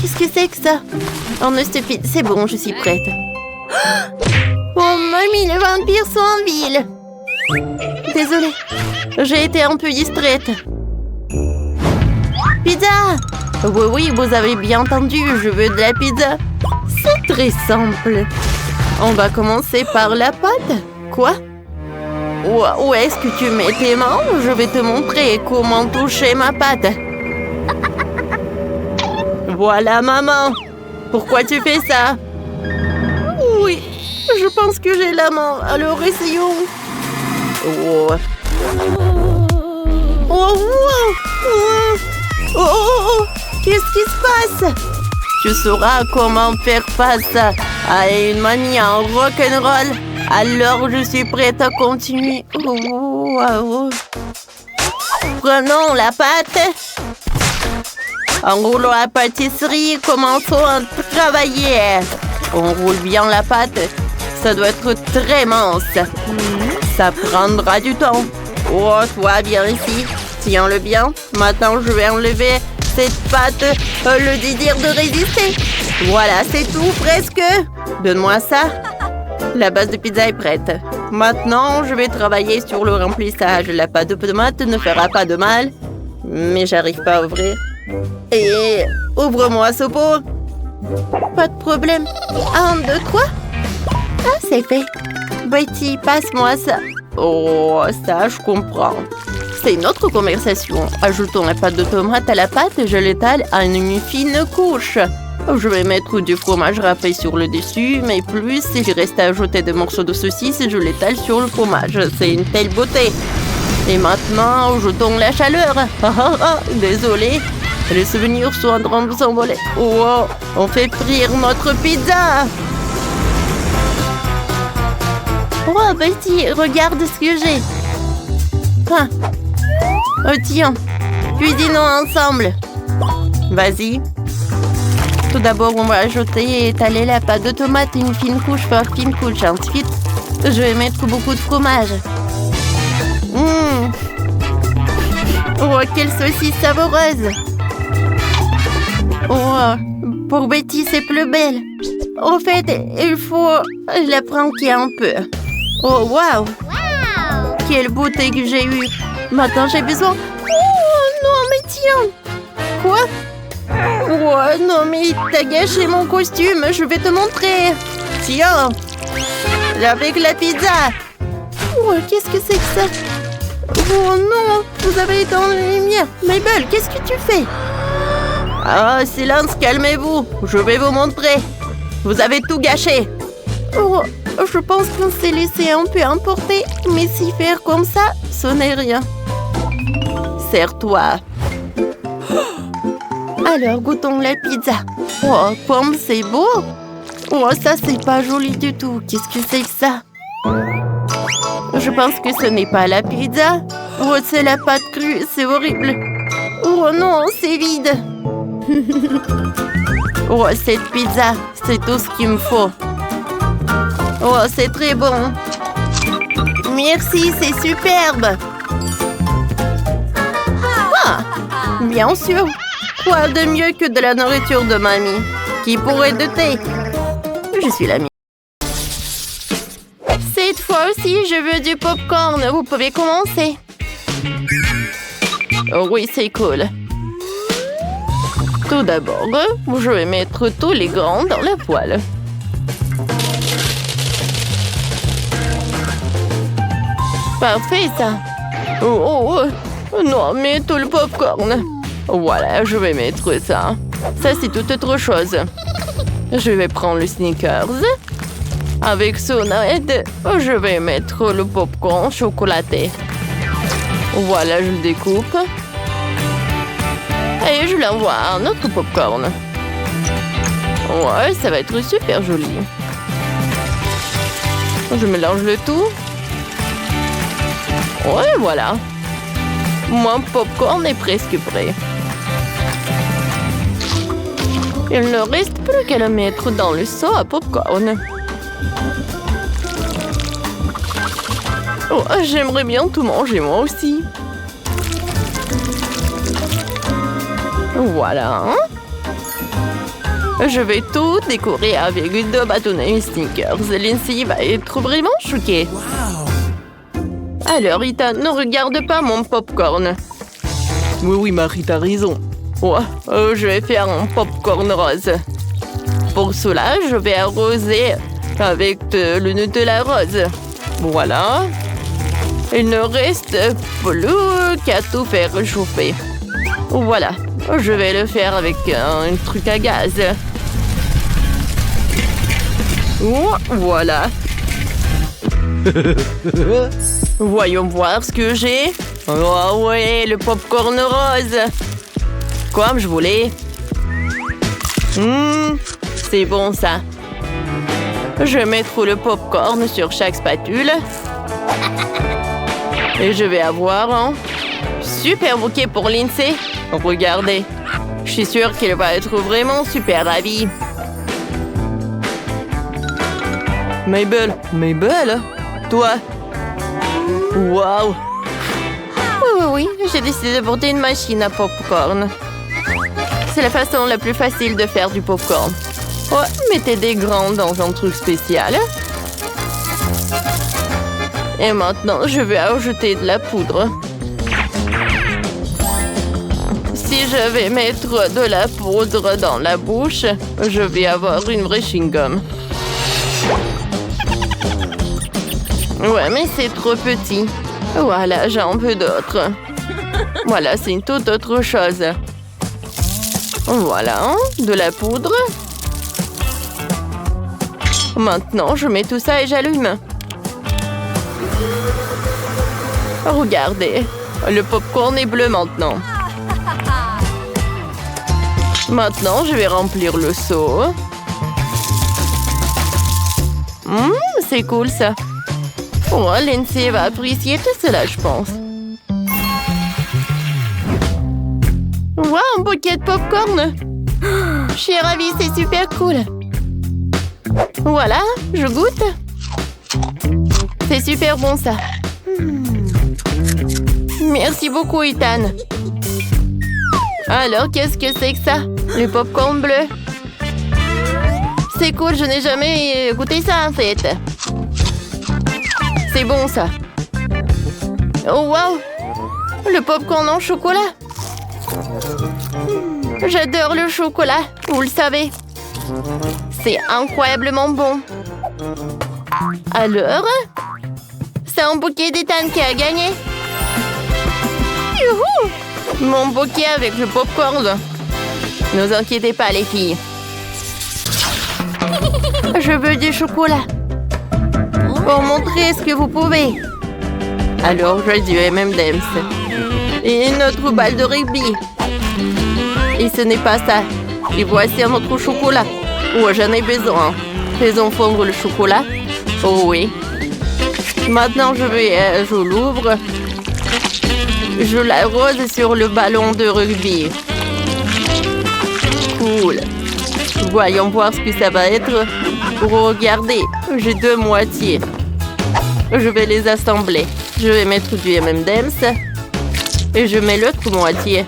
Qu'est-ce que c'est que ça? Oh non, stupide, c'est bon, je suis prête. Oh mamie, les vampires sont en ville. Désolée, j'ai été un peu distraite. Pizza! Oui, oui, vous avez bien entendu, je veux de la pizza. C'est très simple. On va commencer par la pâte. Quoi? Où est-ce que tu mets tes mains? Je vais te montrer comment toucher ma pâte. Voilà, maman. Pourquoi tu fais ça? Oui, je pense que j'ai la main. Alors, essayons. Oh. Oh, oh, oh, oh, oh. Qu'est-ce qui se passe? Tu sauras comment faire face à une manie en rock'n'roll. Alors, je suis prête à continuer. Oh, wow. Prenons la pâte. Enroulons la pâtisserie. Commençons à travailler. On roule bien la pâte. Ça doit être très mince. Ça prendra du temps. Oh, toi, viens ici. Tiens-le bien. Maintenant, je vais enlever cette pâte. Le désir de résister. Voilà, c'est tout, presque. Donne-moi ça. La base de pizza est prête. Maintenant, je vais travailler sur le remplissage. La pâte de tomate ne fera pas de mal. Mais j'arrive pas à ouvrir. Et ouvre-moi ce pot. Pas de problème. 1, 2, 3. Ah, c'est fait. Betty, passe-moi ça. Oh, ça, je comprends. C'est une autre conversation. Ajoutons la pâte de tomate à la pâte et je l'étale à une fine couche. Je vais mettre du fromage râpé sur le dessus, mais plus, s'il reste à ajouter des morceaux de saucisse, je l'étale sur le fromage. C'est une telle beauté. Et maintenant, ajoutons la chaleur. Désolé. Les souvenirs sont en train de s'envoler. Oh, on fait frire notre pizza. Oh, Betty, regarde ce que j'ai. Ah. Oh, tiens. Cuisinons ensemble. Vas-y. Tout d'abord, on va ajouter et étaler la pâte de tomate, une fine couche par fine couche. Ensuite, je vais mettre beaucoup de fromage. Oh, quelle saucisse savoureuse! Oh, pour Betty, c'est plus belle. Au fait, il faut la planquer un peu. Oh, waouh! Quelle beauté que j'ai eue! Maintenant, j'ai besoin... Oh, non, mais tiens! Quoi? Oh, non, mais t'as gâché mon costume. Je vais te montrer. Tiens! Avec la pizza! Oh, qu'est-ce que c'est que ça? Oh non! Vous avez éteint la lumière! Mabel, qu'est-ce que tu fais? Ah, silence, calmez-vous! Je vais vous montrer! Vous avez tout gâché! Oh, je pense qu'on s'est laissé un peu emporter, mais si faire comme ça, ce n'est rien. Serre-toi! Alors, goûtons la pizza. Oh, comme c'est beau! Oh, ça, c'est pas joli du tout. Qu'est-ce que c'est que ça? Je pense que ce n'est pas la pizza. Oh, c'est la pâte crue. C'est horrible. Oh non, c'est vide. Oh, cette pizza, c'est tout ce qu'il me faut. Oh, c'est très bon. Merci, c'est superbe. Ah, bien sûr. Quoi de mieux que de la nourriture de mamie? Qui pourrait douter? Je suis l'amie. Cette fois aussi, je veux du popcorn. Vous pouvez commencer. Oh oui, c'est cool. Tout d'abord, je vais mettre tous les grains dans la poêle. Parfait, ça. Oh, non, mais tout le popcorn. Voilà, je vais mettre ça. Ça, c'est toute autre chose. Je vais prendre le Snickers. Avec son aide, je vais mettre le popcorn chocolaté. Voilà, je le découpe. Et je l'envoie à un autre popcorn. Ouais, ça va être super joli. Je mélange le tout. Ouais, voilà. Mon popcorn est presque prêt. Il ne reste plus qu'à le mettre dans le seau à popcorn. Oh, j'aimerais bien tout manger moi aussi. Voilà. Je vais tout décorer avec 2 bâtonnets Snickers. Lindsay va être vraiment choquée. Alors, Ethan, ne regarde pas mon popcorn. Oui, Marie, t'as raison. Ouais, je vais faire un popcorn rose. Pour cela, je vais arroser avec le Nutella rose. Voilà. Il ne reste plus qu'à tout faire chauffer. Voilà. Je vais le faire avec un truc à gaz. Voilà. Voyons voir ce que j'ai. Oh ouais, le popcorn rose. Comme je voulais. C'est bon ça. Je vais mettre le popcorn sur chaque spatule. Et je vais avoir un super bouquet pour Lindsay. Regardez. Je suis sûre qu'elle va être vraiment super ravie. Mabel, toi. Waouh. Oui, j'ai décidé de porter une machine à popcorn. C'est la façon la plus facile de faire du popcorn. Ouais, mettez des grains dans un truc spécial. Et maintenant, je vais ajouter de la poudre. Si je vais mettre de la poudre dans la bouche, je vais avoir une vraie chewing-gum. Ouais, mais c'est trop petit. Voilà, j'ai un peu d'autre. Voilà, c'est une toute autre chose. Voilà, de la poudre. Maintenant, je mets tout ça et j'allume. Regardez, le popcorn est bleu maintenant. Maintenant, je vais remplir le seau. C'est cool ça. Oh, Lindsay va apprécier tout cela, je pense. Wow, un bouquet de popcorn. Je suis ravie, c'est super cool. Voilà, je goûte. C'est super bon ça. Merci beaucoup, Ethan. Alors, qu'est-ce que c'est que ça? Le popcorn bleu. C'est cool, je n'ai jamais goûté ça en fait. C'est bon ça. Oh wow! Le popcorn en chocolat. J'adore le chocolat, vous le savez. C'est incroyablement bon. Alors, c'est un bouquet d'Ethan qui a gagné. Youhou! Mon bouquet avec le popcorn. Ne vous inquiétez pas, les filles. Je veux du chocolat. Pour montrer ce que vous pouvez. Alors, je dis M&M's. Et une autre balle de rugby. Et ce n'est pas ça. Et voici un autre chocolat. Oh, j'en ai besoin. Faisons fondre le chocolat. Oh oui. Maintenant, je l'ouvre. Je l'arrose sur le ballon de rugby. Cool. Voyons voir ce que ça va être. Regardez, j'ai 2 moitiés. Je vais les assembler. Je vais mettre du M&M's. Et je mets l'autre moitié.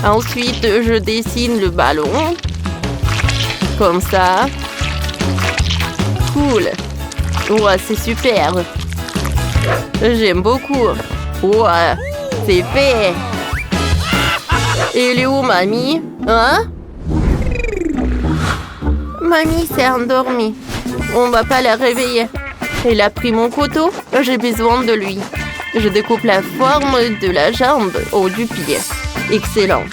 Ensuite, je dessine le ballon. Comme ça. Cool. Ouais, c'est super. J'aime beaucoup. Ouais, c'est fait. Elle est où, mamie? Hein? Mamie s'est endormie. On va pas la réveiller. Elle a pris mon couteau. J'ai besoin de lui. Je découpe la forme de la jambe au du pied. Excellent.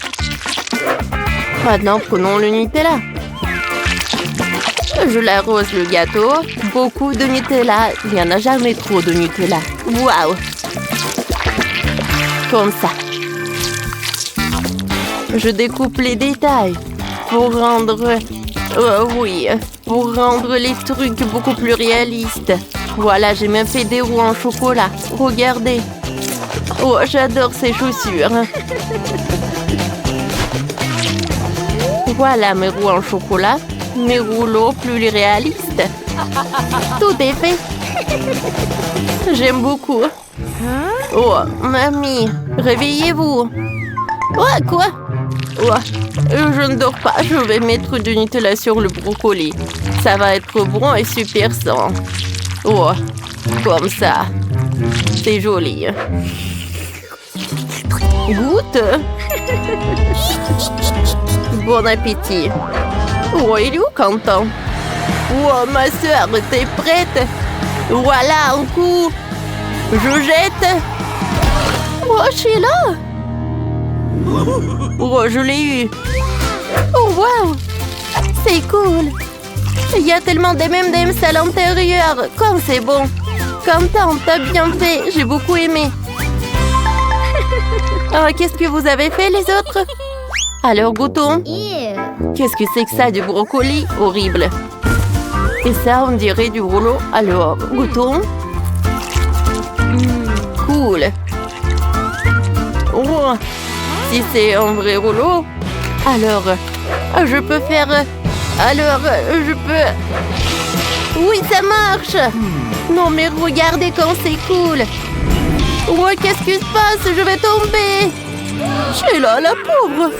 Maintenant, prenons le Nutella. Je l'arrose le gâteau. Beaucoup de Nutella. Il n'y en a jamais trop de Nutella. Waouh! Comme ça. Je découpe les détails pour rendre... oui, pour rendre les trucs beaucoup plus réalistes. Voilà, j'ai même fait des roues en chocolat. Regardez. Oh, j'adore ces chaussures. Voilà mes roues en chocolat. Mes rouleaux plus réalistes. Tout est fait. J'aime beaucoup. Oh, mamie, réveillez-vous. Oh, quoi? Ouah, je ne dors pas. Je vais mettre du Nutella sur le brocoli. Ça va être bon et super sain. Oh, comme ça. C'est joli. Goûte. Bon appétit. Oh, il est où Quentin? Oh, ma soeur, t'es prête? Voilà un coup. Je jette. Oh, Sheila. Oh, je l'ai eu. Oh, wow. C'est cool. Il y a tellement d'M&M's à l'intérieur. Comme c'est bon. Quentin, t'as bien fait. J'ai beaucoup aimé. Oh, qu'est-ce que vous avez fait, les autres? Alors, goûtons. Qu'est-ce que c'est que ça, du brocoli? Horrible. Et ça, on dirait du rouleau. Alors, goûtons. Cool. Oh, si c'est un vrai rouleau, alors, je peux faire... Alors, je peux... Oui, ça marche. Non, mais regardez quand c'est cool. Oh, qu'est-ce qui se passe? Je vais tomber. Sheila, la pauvre.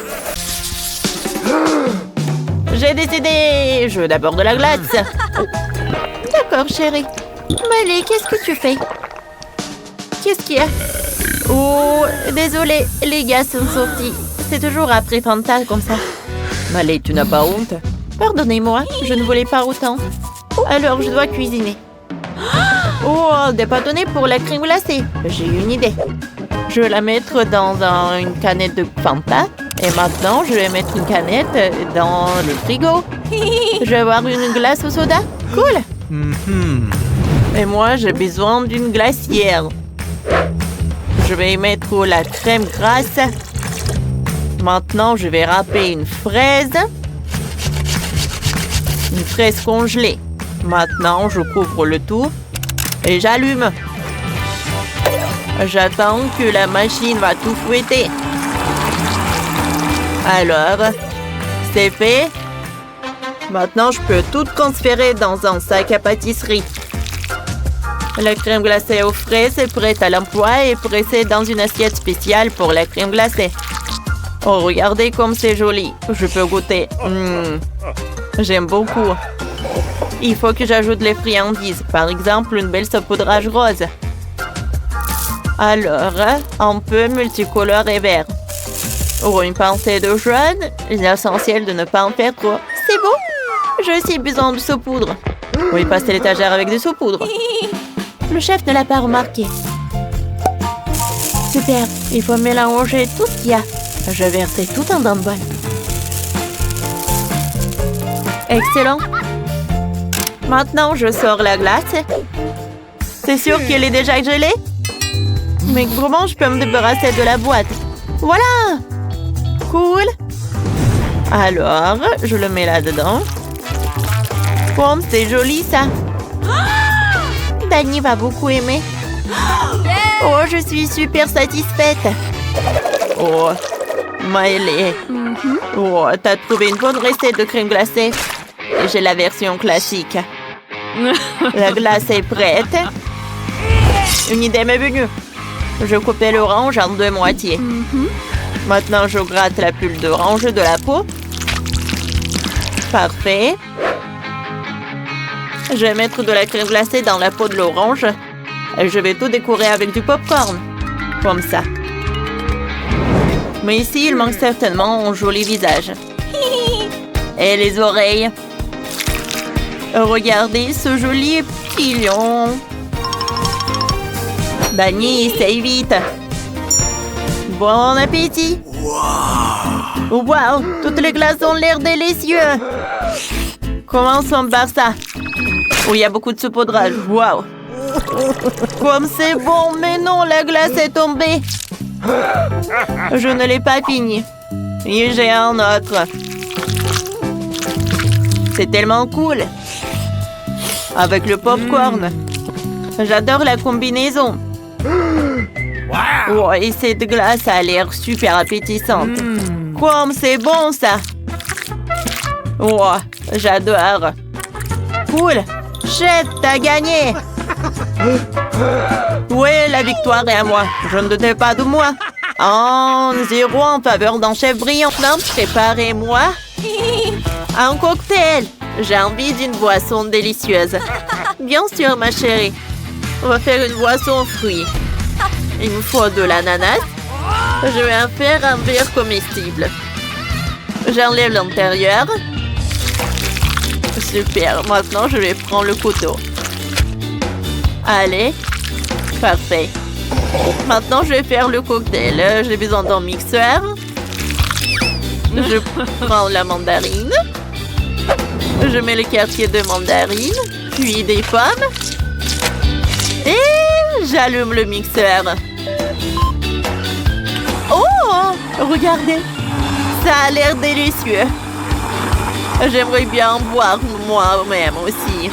J'ai décidé. Je veux d'abord de la glace. D'accord, chérie. Malé, qu'est-ce que tu fais? Qu'est-ce qu'il y a? Oh, désolé, les gars sont sortis. C'est toujours après Fanta comme ça. Malé, tu n'as pas honte? Pardonnez-moi, je ne voulais pas autant. Alors, je dois cuisiner. Oh, des bâtonnets pour la crème glacée. J'ai une idée. Je vais la mettre dans une canette de Fanta. Et maintenant, je vais mettre une canette dans le frigo. Je vais avoir une glace au soda. Cool. Et moi, j'ai besoin d'une glacière. Je vais y mettre la crème grasse. Maintenant, je vais râper une fraise. Une fraise congelée. Maintenant, je couvre le tout et j'allume. J'attends que la machine va tout fouetter. Alors, c'est fait. Maintenant, je peux tout transférer dans un sac à pâtisserie. La crème glacée aux fraises est prête à l'emploi et pressée dans une assiette spéciale pour la crème glacée. Oh, regardez comme c'est joli. Je peux goûter. J'aime beaucoup. Il faut que j'ajoute les friandises. Par exemple, une belle saupoudrage rose. Alors, un peu multicolore et vert. Oh, une pincée de jaune. L'essentiel de ne pas en faire trop. C'est bon. J'ai aussi besoin de saupoudre. Oui, passer l'étagère avec des saupoudres. Le chef ne l'a pas remarqué. Super. Il faut mélanger tout ce qu'il y a. Je vais verser tout dans le bol. Excellent. Maintenant, je sors la glace. C'est sûr qu'elle est déjà gelée? Mais comment je peux me débarrasser de la boîte? Voilà! Cool! Alors, je le mets là-dedans. Comme c'est joli, ça! Dani va beaucoup aimer. Oh, je suis super satisfaite. Oh, Maëlé. Oh, t'as trouvé une bonne recette de crème glacée. J'ai la version classique. La glace est prête. Une idée m'est venue. Je coupais l'orange en 2 moitiés. Maintenant, je gratte la pulpe d'orange de la peau. Parfait. Je vais mettre de la crème glacée dans la peau de l'orange. Et je vais tout décorer avec du popcorn. Comme ça. Mais ici, il manque certainement un joli visage. Et les oreilles. Regardez ce joli petit lion. Dani, essaye vite. Bon appétit. Wow, toutes les glaces ont l'air délicieuses. Commençons par ça. Oh, il y a beaucoup de saupoudrage. Wow. Comme c'est bon, mais non, la glace est tombée. Je ne l'ai pas fini. Et j'ai un autre. C'est tellement cool. Avec le popcorn. J'adore la combinaison. Oh, et cette glace a l'air super appétissante. Comme c'est bon, ça. Oh, j'adore. Cool. Chef, t'as gagné. Oui, la victoire est à moi. Je ne doutais pas de moi. En 0 en faveur d'un chef brillant. Non, préparez-moi un cocktail. J'ai envie d'une boisson délicieuse. Bien sûr, ma chérie. On va faire une boisson aux fruits. Il me faut de l'ananas. Je vais en faire un verre comestible. J'enlève l'intérieur. Super. Maintenant, je vais prendre le couteau. Allez. Parfait. Maintenant, je vais faire le cocktail. J'ai besoin d'un mixeur. Je prends la mandarine. Je mets le quartier de mandarine. Puis des pommes. Et j'allume le mixeur. Oh! Regardez. Ça a l'air délicieux. J'aimerais bien en boire moi-même aussi.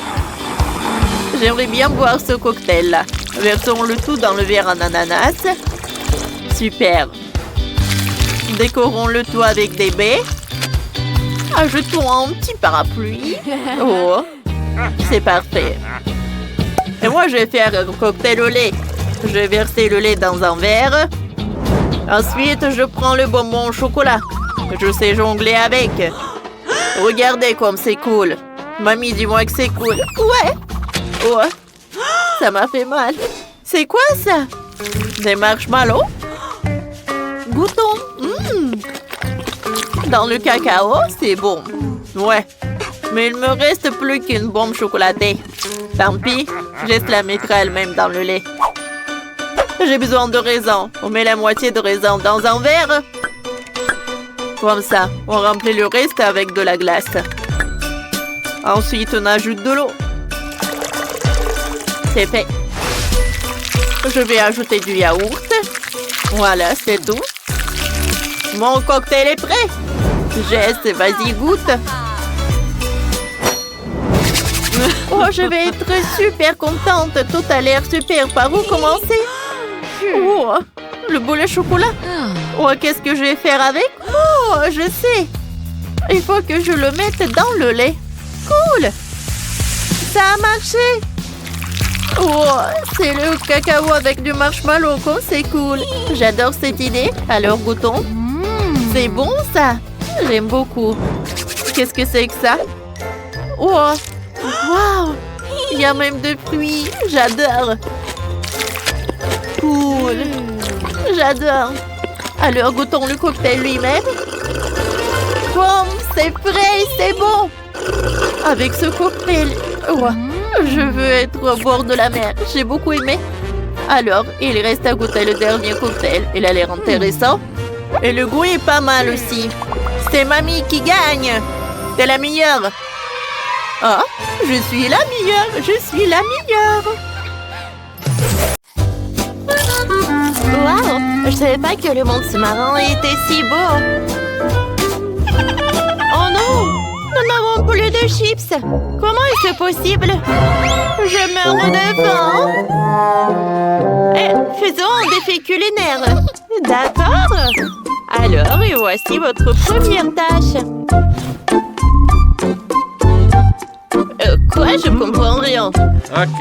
J'aimerais bien boire ce cocktail-là. Versons le tout dans le verre en ananas. Super. Décorons le tout avec des baies. Ajoutons un petit parapluie. Oh, c'est parfait. Et moi, je vais faire un cocktail au lait. Je vais verser le lait dans un verre. Ensuite, je prends le bonbon au chocolat. Je sais jongler avec. Regardez comme c'est cool. Mamie, dis-moi que c'est cool. Ouais. Oh, ça m'a fait mal. C'est quoi ça? Des marshmallows? Goûtons. Dans le cacao, c'est bon. Ouais. Mais il me reste plus qu'une bombe chocolatée. Tant pis, je la mettrai elle-même dans le lait. J'ai besoin de raisin. On met la moitié de raisin dans un verre. Comme ça, on remplit le reste avec de la glace. Ensuite, on ajoute de l'eau. C'est fait. Je vais ajouter du yaourt. Voilà, c'est tout. Mon cocktail est prêt. Jess, vas-y, goûte. Oh, je vais être super contente. Tout a l'air super. Par où commencer? Oh, le boulet chocolat. Oh, qu'est-ce que je vais faire avec? Oh, je sais. Il faut que je le mette dans le lait. Cool. Ça a marché. Oh, c'est le cacao avec du marshmallow. C'est cool. J'adore cette idée. Alors, goûtons. C'est bon, ça. J'aime beaucoup. Qu'est-ce que c'est que ça? Oh, wow. Il y a même des fruits. J'adore. Cool. J'adore. Alors, goûtons le cocktail lui-même. Boum, c'est frais et c'est bon. Avec ce cocktail, oh, je veux être au bord de la mer. J'ai beaucoup aimé. Alors, il reste à goûter le dernier cocktail. Il a l'air intéressant. Et le goût est pas mal aussi. C'est Mamie qui gagne. T'es la meilleure. Ah, je suis la meilleure. Je suis la meilleure. Wow, je savais pas que le monde sous-marin était si beau. Oh non, nous n'avons plus de chips. Comment est-ce possible? Je meurs de faim. Faisons un défi culinaire. D'accord. Alors, et voici votre première tâche. Quoi? Je comprends rien. Ok.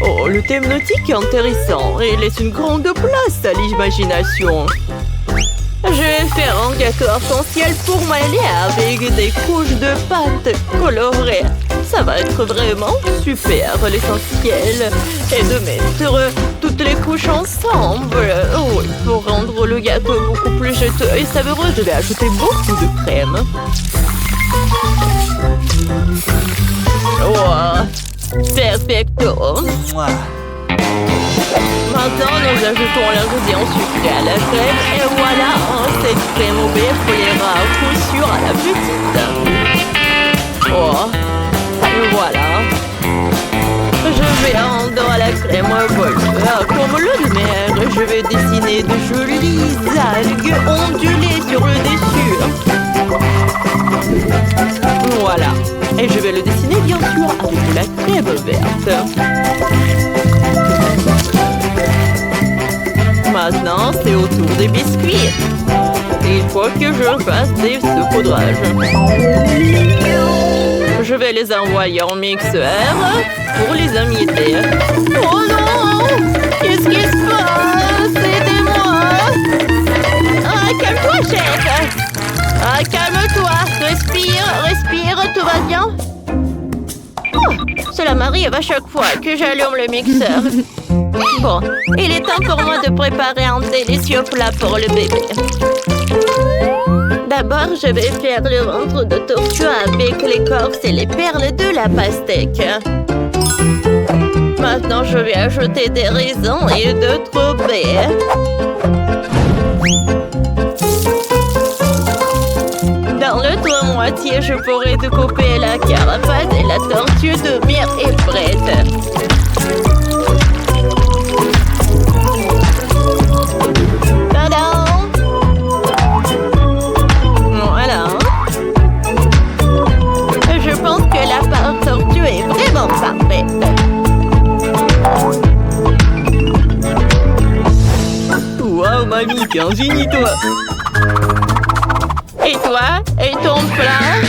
Oh, le thème nautique est intéressant et laisse une grande place à l'imagination. Je vais faire un gâteau arc-en-ciel pour m'aller avec des couches de pâte colorées. Ça va être vraiment super. L'essentiel est de mettre toutes les couches ensemble. Oh, pour rendre le gâteau beaucoup plus juteux et savoureux, je vais ajouter beaucoup de crème. Oh, perfecto. Maintenant, nous ajoutons l'ingrédient sucré à la crème et voilà, cette crème au beurre plaira à coup sûr à la petite. Oh, voilà. Je vais rendre à la crème voleur comme l'eau de mer. Je vais dessiner de jolies algues ondulées sur le dessus. Voilà. Et je vais le dessiner bien sûr avec de la crème verte. Maintenant, c'est au tour des biscuits. Il faut que je fasse des saupoudrages. Je vais les envoyer en mixeur pour les amietter. Oh non! Qu'est-ce qui se passe? Aidez-moi! calme-toi, chef. Ah, calme-toi. Respire, respire, tout va bien. Oh, cela m'arrive à chaque fois que j'allume le mixeur. Bon, il est temps pour moi de préparer un délicieux plat pour le bébé. D'abord, je vais faire le ventre de tortue avec l'écorce et les perles de la pastèque. Maintenant, je vais ajouter des raisins et d'autres baies. Dans le tour moitié, je pourrais découper la carapace et la tortue de mire est prête. Tadam! Voilà. Je pense que la pâte tortue est vraiment parfaite. Wow, mamie, t'es un génie, toi! Et toi? Et ton plat?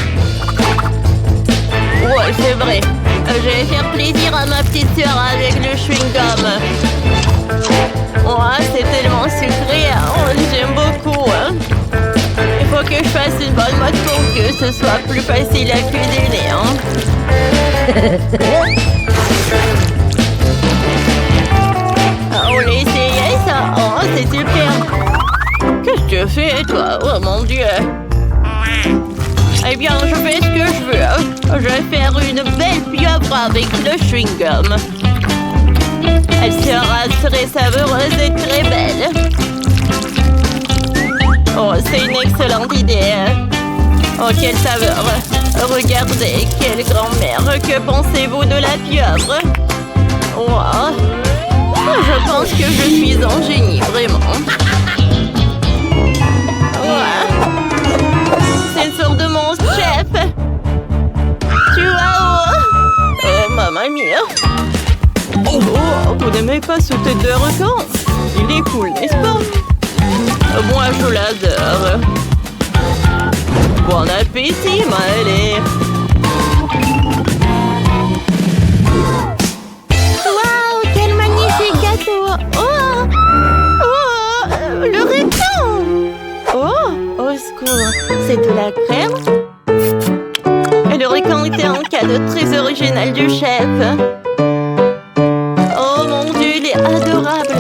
Ouais, c'est vrai. Je vais faire plaisir à ma petite sœur avec le chewing-gum. Ouais, c'est tellement sucré. Hein? J'aime beaucoup. Hein? Il faut que je fasse une bonne mode pour que ce soit plus facile à cuisiner. Hein? On essayait ça. Oh, c'est super. Qu'est-ce que tu fais, toi? Oh mon Dieu! Eh bien, je fais ce que je veux. Je vais faire une belle pieuvre avec le chewing-gum. Elle sera très savoureuse et très belle. Oh, c'est une excellente idée. Oh, quelle saveur! Regardez, quelle grand-mère! Que pensez-vous de la pieuvre? Wow! Je pense que je suis un génie, vraiment. C'est une sorte de monstre, chef. Tu vois où? Oh, mamma mia. Oh, vous n'aimez pas ce tête de requin? Il est cool, n'est-ce pas? Moi, je l'adore. Bon appétit, Maëlle. Waouh, quel magnifique gâteau. Oh, oh, le requin. Oh, au secours, c'est de la crème? Et le requin était un cadeau très original du chef. Oh mon Dieu, il est adorable.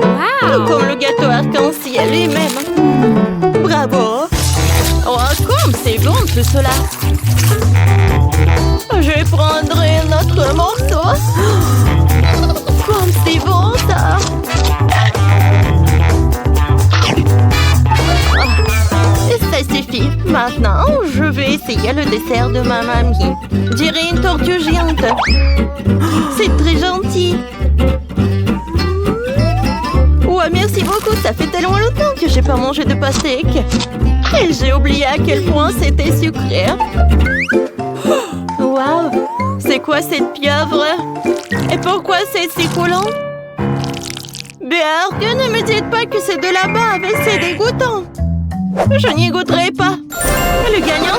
Wow. Comme le gâteau arc-en-ciel lui-même. Bravo. Oh, comme c'est bon tout cela. Je vais prendre un autre morceau. Comme c'est bon ça. Ça suffit. Maintenant, je vais essayer le dessert de ma mamie. Je dirais une tortue géante. C'est très gentil. Ouais, merci beaucoup. Ça fait tellement longtemps que j'ai pas mangé de pastèque. Et j'ai oublié à quel point c'était sucré. Waouh! C'est quoi cette pieuvre? Et pourquoi c'est si coulant? Berk, ne me dites pas que c'est de la bave, c'est dégoûtant. Je n'y goûterai pas. Le gagnant